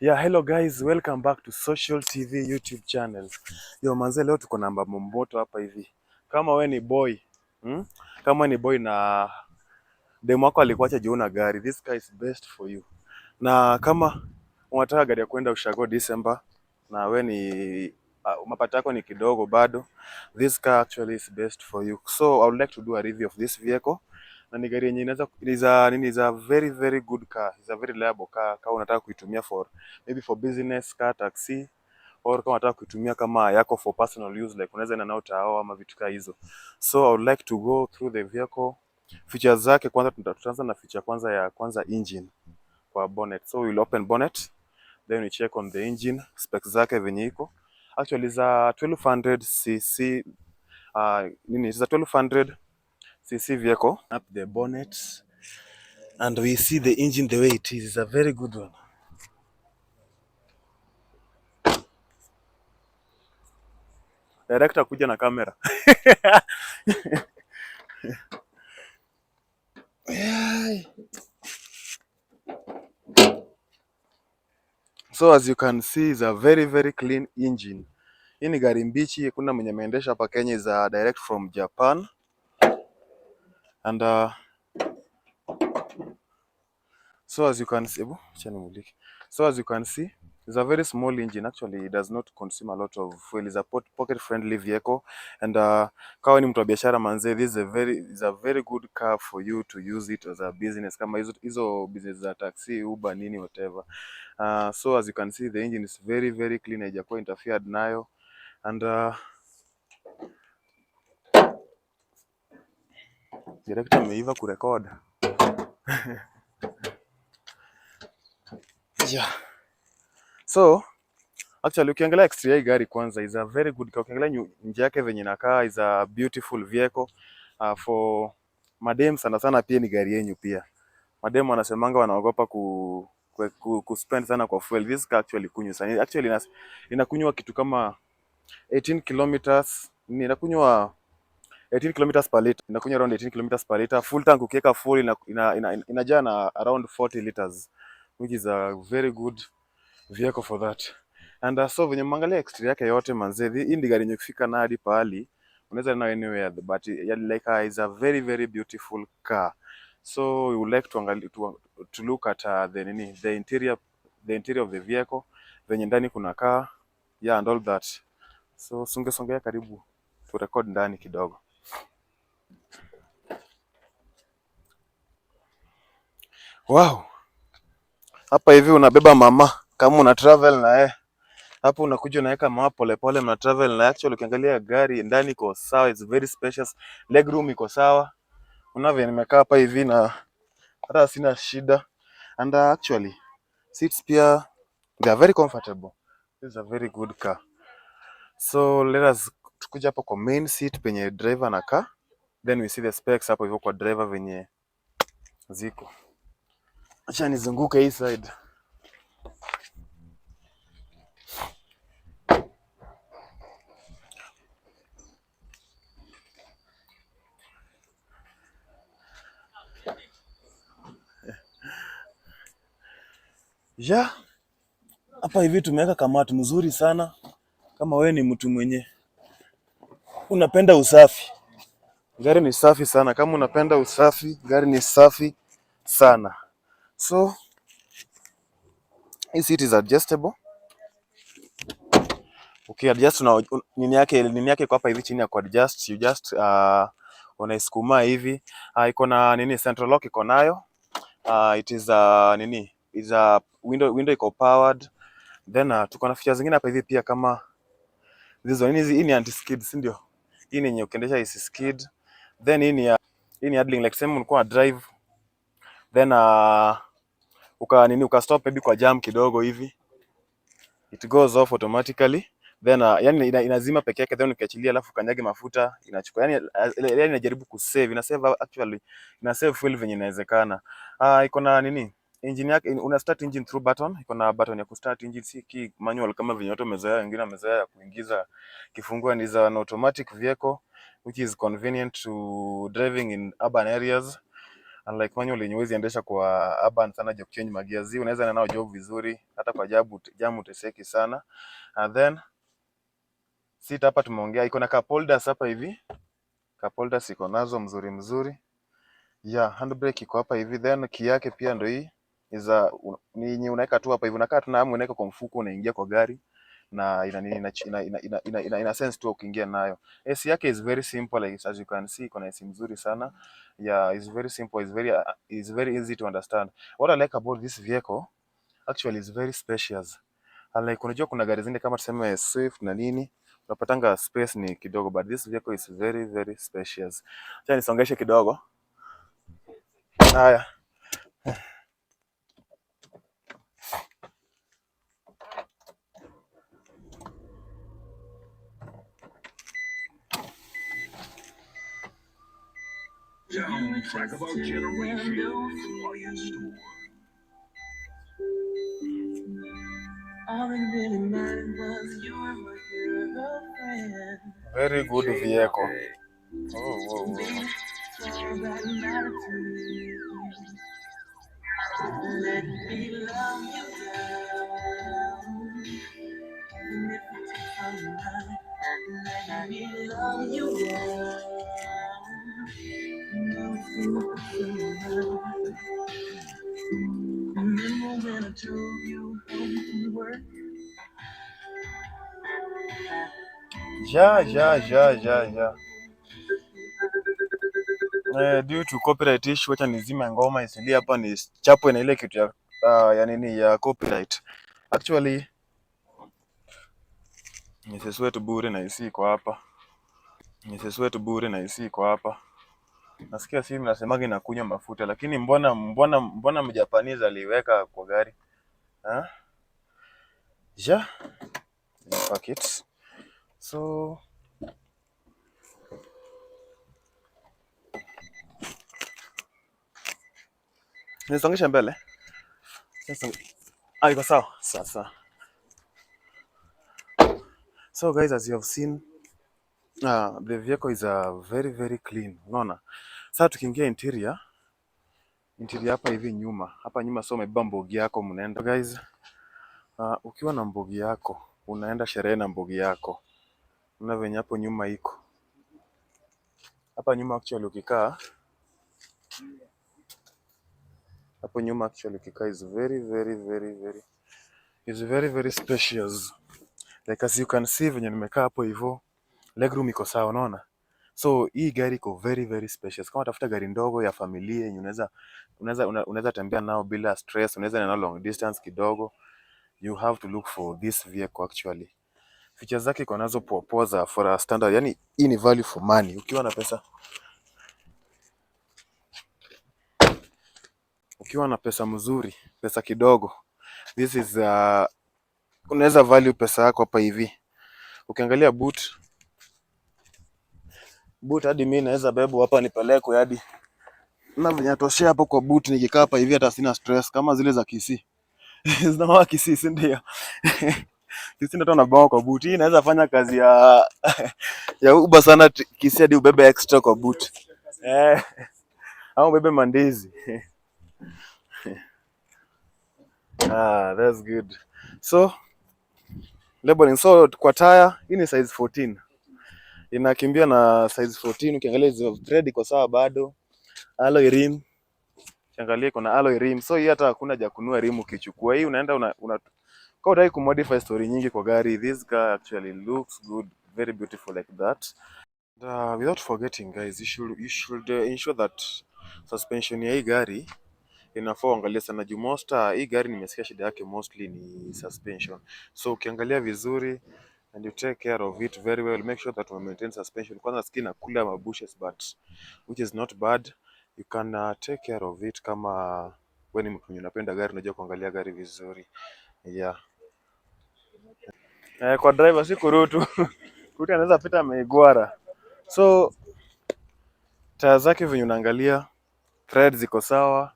Yeah, hello guys, welcome back to Social TV YouTube channel. Yo manze, leo tuko na mambo moto hapa hivi. Kama we ni boy, Kama we ni boy na demu wako alikuacha juu na gari, this car is best for you. Na kama unataka gari ya kwenda ushago December na we ni mapato yako ni kidogo bado, this car actually is best for you. So I would like to do a review of this vehicle. Na ni gari yenye is a very very good car. It's a very reliable car. Kama unataka kuitumia for maybe for business car, taxi, or kama unataka kuitumia kama yako for personal use, like unaweza enda nao tao ama vitu kama hizo. So I would like to go through the vehicle features zake. Kwanza tutaanza na feature kwanza engine kwa bonnet. So we'll open bonnet, then we check on the engine specs zake venye iko. Actually is a 1200 cc is a 1200 cc vehicle. Up the bonnet and we see the engine the way it is. It's a very good one. Director kuja na kamera. So as you can see, it's a very very clean engine. Hii ni gari mbichi, kuna mwenye ameendesha hapa Kenya, is direct from Japan. And so as you can see, it's a very small engine. Actually, it does not consume a lot of fuel. It's a pocket-friendly vehicle. And kama ni mtu wa biashara manze, this is a very good car for you to use it as a business. Kama hizo business za taxi, Uber, nini, whatever. So as you can see, the engine is very very clean. Haijakuwa interfered nayo. And director ameiva kurecord. Yeah. So actually ukiangalia exterior gari kwanza is a very good car. Ukiangalia nje yake venye inakaa is a beautiful vehicle. For madem sana sana pia ni gari yenyu pia. Madem wanasemanga wanaogopa ku spend sana kwa fuel. This car actually kunywa sana. Actually inakunywa kitu kama 18 kilometers. Inakunywa 18 kilometers per liter. Inakunywa around 18 kilometers per liter. Full tank ukiweka full inajaa na around 40 liters, which is a very good vehicle for that. And so venye mwangalia exterior yake yote manze, hii ndi gari yenye kufika na hadi pahali unaweza na anywhere, but like is a very very beautiful car. So we would like to look at the interior of the vehicle, venye ndani kuna car, yeah, and all that. So songea karibu tu record ndani kidogo. Wow. Hapa hivi unabeba mama kama una travel na hapo unakuja unaweka mama pole mna travel na actually ukiangalia gari ndani iko sawa, it's very spacious, legroom iko sawa. Unavyo nimekaa hapa hivi na hata sina shida. And actually seats pia they are very comfortable. This is a very good car. So let us tukuja hapo kwa main seat penye driver na car, then we see the specs hapo hivyo kwa driver venye ziko. Acha nizunguke hii side. Yeah. Hapa hivi tumeweka kamati mzuri sana. Kama wewe ni mtu mwenye unapenda usafi, gari ni safi sana. Kama unapenda usafi, gari ni safi sana. So hii seat is adjustable. Okay, adjust na nini yake kwa hapa hivi chini ya ku adjust, you just unaisukuma hivi. Iko na nini, central lock iko nayo. It is is a window iko powered. Then tuko na features zingine hapa hivi pia kama hii ni anti skid, si ndio? Hii ni yenye ukiendesha isi skid. Then hii ni idling, like same ulikuwa drive, then uka stop maybe kwa jam kidogo hivi, it goes off automatically. Then yani inazima peke yake, then ukiachilia alafu kanyage mafuta inachukua. Yani inajaribu kusave, actually ina save fuel venye inawezekana. Iko na engine yake, una start engine through button. Iko na button ya ku start engine, si ki manual kama venye watu wamezoea, wengine wamezoea ya kuingiza kifungua. Ni za an automatic vehicle which is convenient to driving in urban areas. Unlike manual yenye huwezi endesha kwa urban sana job change magiazi, unaweza enda nao job vizuri hata kwa jamu teseki sana. And then seat hapa tumeongea iko na cup holders hapa hivi. Cup holders iko nazo mzuri. Yeah, handbrake iko hapa hivi, then key yake pia ndio hii. Ni unaweka tu hapa hivi, unakaa tu na hamu, unaweka kwa mfuko, unaingia kwa gari na ina sense tu ukiingia nayo. AC yake is very simple, like as you can see, iko na AC mzuri sana. Yeah, it's very simple, it's very easy to understand. What I like about this vehicle actually is very spacious. Like unajua kuna gari zingine kama tuseme Swift na nini, unapatanga space ni kidogo, but this vehicle is very spacious. Acha nisongeshe kidogo. Haya. Soundtrack about generations while you store. All it really mattered was you were my girlfriend. Very good vehicle. Whoa. All that mattered to me. Let me love you down. Even if it takes all night. Let me love you down. Remember when I told you home from work? Ja. Due to copyright issue, acha nizime ngoma isilie hapa ni chapo na ile kitu ya nini ya copyright. Actually nisiswetu bure na isi iko hapa. Nasikia simu nasemagi na kunywa mafuta, lakini mbona Mjapanese aliweka kwa gari? Ja. Fuck it. So nisongesha mbele. Iko sawa. Sasa. So guys, as you have seen, the vehicle is very clean. Unaona? Sasa tukiingia interior hapa hivi nyuma. Hapa nyuma so umebeba mbogi yako mnaenda. Guys, ukiwa na mbogi yako, unaenda sherehe na mbogi yako. Una venye hapo nyuma iko. Hapa nyuma actually ukikaa is very spacious. Like as you can see venye nimekaa hapo hivyo, legroom iko sawa, unaona? So hii gari iko very spacious. Kama utafuta gari ndogo ya familia yenye unaweza tembea nao bila stress, unaweza nao long distance kidogo, you have to look for this vehicle actually. Features zake iko nazo poa za for a standard. Yani hii ni value for money. Ukiwa na pesa mzuri, pesa kidogo, this is unaweza value pesa yako hapa hivi. Ukiangalia boot hadi mimi naweza bebo hapa nipeleke hadi na vinyatoshea hapo kwa boot, nikikaa hapa hivi hata sina stress kama zile za Kisii. Zinawa Kisii, si ndio? Kisii ndio tunabao kwa boot. Hii inaweza fanya kazi ya Uber sana Kisii hadi ubebe extra kwa boot. Au ubebe mandizi. That's good. So labeling, so kwa tire hii ni size 14. Inakimbia na size 14. Ukiangalia hizo thread iko sawa bado. Alloy rim. Ukiangalia iko na alloy rim. So hii hata hakuna haja kununua rim ukichukua. Hii unaenda kwa utaki kumodify story nyingi kwa gari. This car actually looks good, very beautiful like that. Without forgetting guys, you should ensure that suspension ya hii gari inafaa uangalie sana juu hii gari nimesikia shida yake mostly ni suspension. So ukiangalia vizuri and you take care of it very well, make sure that you maintain suspension. Kwanza skin na kula mabushes but which is not bad. You can take care of it kama wewe ni mtu unapenda gari, unajua kuangalia gari vizuri. Yeah. Kwa driver si kurutu. Kurutu anaweza pita ameigwara. So taya zake venye unaangalia, threads ziko sawa,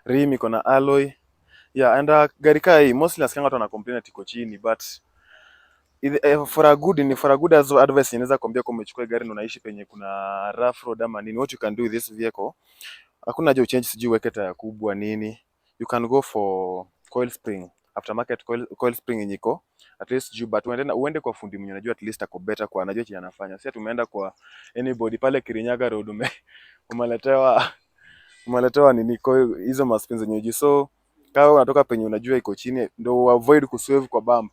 rim iko na alloy. Yeah, and gari kaa hii mostly nasikia watu wana complain ati iko chini, but for a good advice inaweza kuambia kama umechukua gari na unaishi penye kuna rough road ama nini, what you can do with this vehicle, Hakuna haja uchange sijui uweke taya kubwa nini. You can go for coil spring, aftermarket coil spring yenye iko at least juu, but uende kwa fundi mwenye unajua at least ako better, kwa anajua chenye anafanya. Sasa tumeenda kwa anybody pale Kirinyaga Road umeletewa nini coil hizo maspins zenye uji. So kama unatoka penye unajua iko chini, ndio avoid kuswerve kwa bump,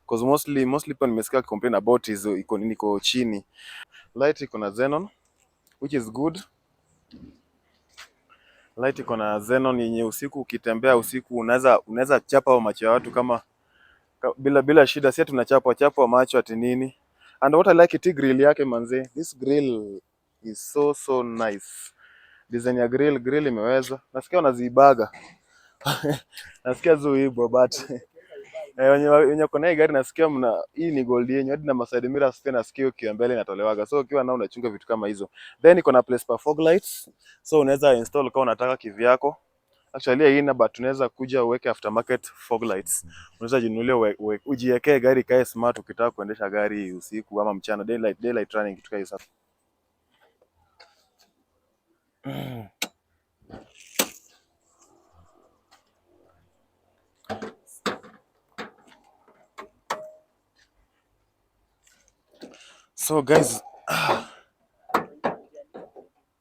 because mostly people nimesikia complain about hizo iko chini. Light iko na xenon which is good. Light iko na xenon yenye usiku ukitembea usiku unaweza chapa macho ya watu kama bila shida. Sisi tunachapa macho ati nini. And what I like it grill yake manze. This grill is so nice. Design ya grill imeweza. Nasikia wanazibaga. Nasikia zuibo but wenye kona hii gari nasikia hii ni gold yenyu hadi na side mirrors pia nasikia ukiwa mbele inatolewaga. So ukiwa nao unachunga vitu kama hizo. Then iko na place for fog lights. So unaweza install kama unataka kivyako. Actually haina but unaweza kuja uweke aftermarket fog lights. Unaweza jinunulia ujiwekee gari kae smart ukitaka kuendesha gari usiku ama mchana, daylight running kitu kama hiyo. So guys,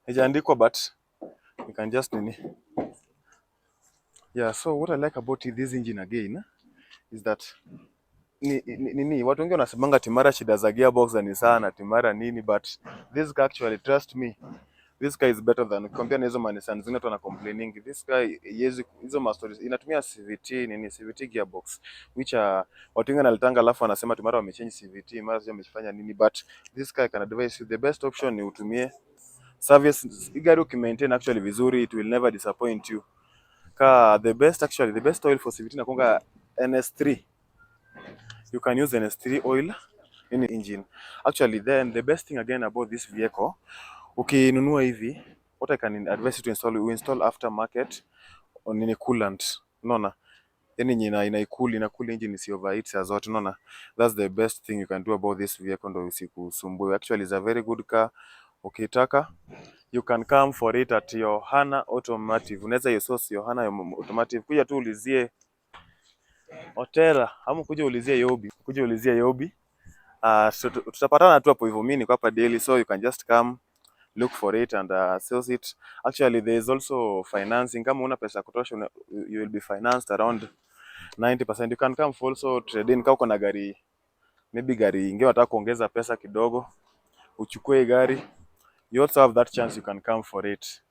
haijaandikwa but you can just nini. Yeah, so what I like about this engine again is that watu wengi wanasemanga timara shida za gearbox za Nissan timara nini, but this car actually, trust me, this car is better than compare na hizo Nissan zingine tu na complaining. This car hizo stories inatumia CVT gearbox which watu wengi wanalitanga alafu wanasema timara wamechange CVT mara sio wamefanya nini, but this car can advise you the best option ni utumie service. Gari ukimaintain actually vizuri, it will never disappoint you. The best oil for CVT nakonga NS3. You can use NS3 oil in engine. Actually, then the best thing again about this vehicle, ukinunua hivi, what I can advise you to install, we install aftermarket on nini coolant. Unaona? Yani ina cool engine isi overheat saa zote, unaona? That's the best thing you can do about this vehicle ndio usikusumbue. Actually, it's a very good car. Ukitaka, you can come for it at Yohana Automotive. Unaweza source Yohana Automotive. Kuja tu ulizie Otera, ama kuja ulizie Yobi. Tutapatana tu hapo hivyo, mimi niko hapa daily, so you can just come look for it and sales it. Actually there is also financing. Kama una pesa kutosha, you will be financed around 90%. You can come for also trade in. Kama uko na gari, maybe gari ingine unataka kuongeza pesa kidogo, uchukue gari, you also have that chance, you can come for it.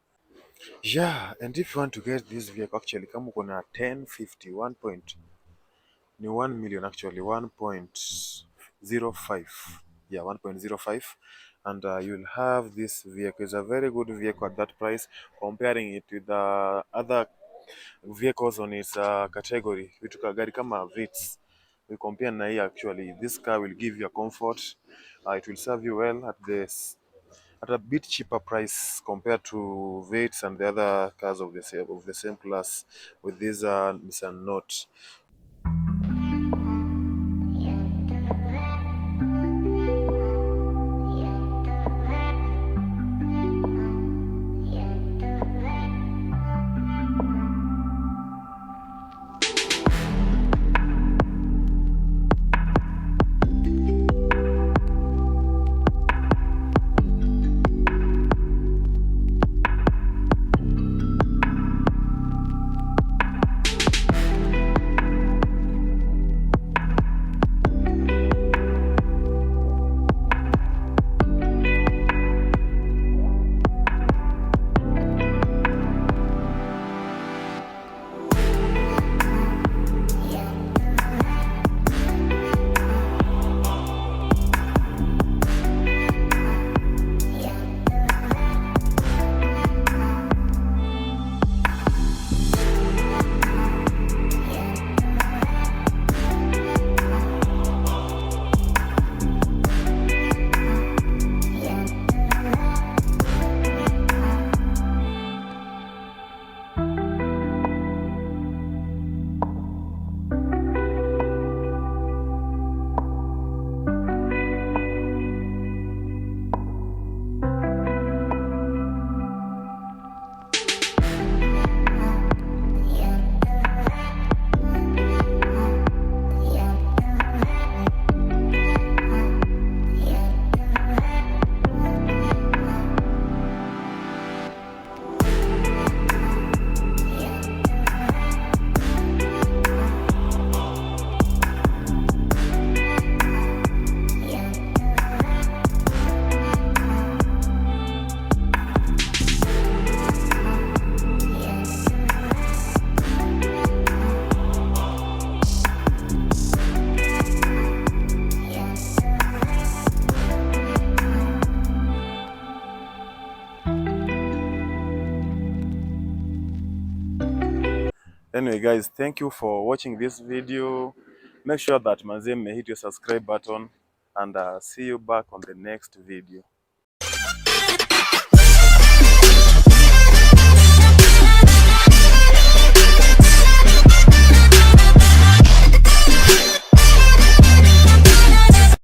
Yeah, and if you want to get this vehicle actually, kama uko na 1050 ni 1 million actually, 1.05. Yeah, 1.05. And you'll have this vehicle. It's a very good vehicle at that price, comparing it with the other vehicles on its category. Vitu gari kama Vitz, we compare na hii actually. This car will give you a comfort. It will serve you well at a bit cheaper price compared to Vitz and the other cars of the same class with this Nissan Note. Anyway guys, thank you for watching this video. Make sure that manze may hit your subscribe button, and see you back on the next video.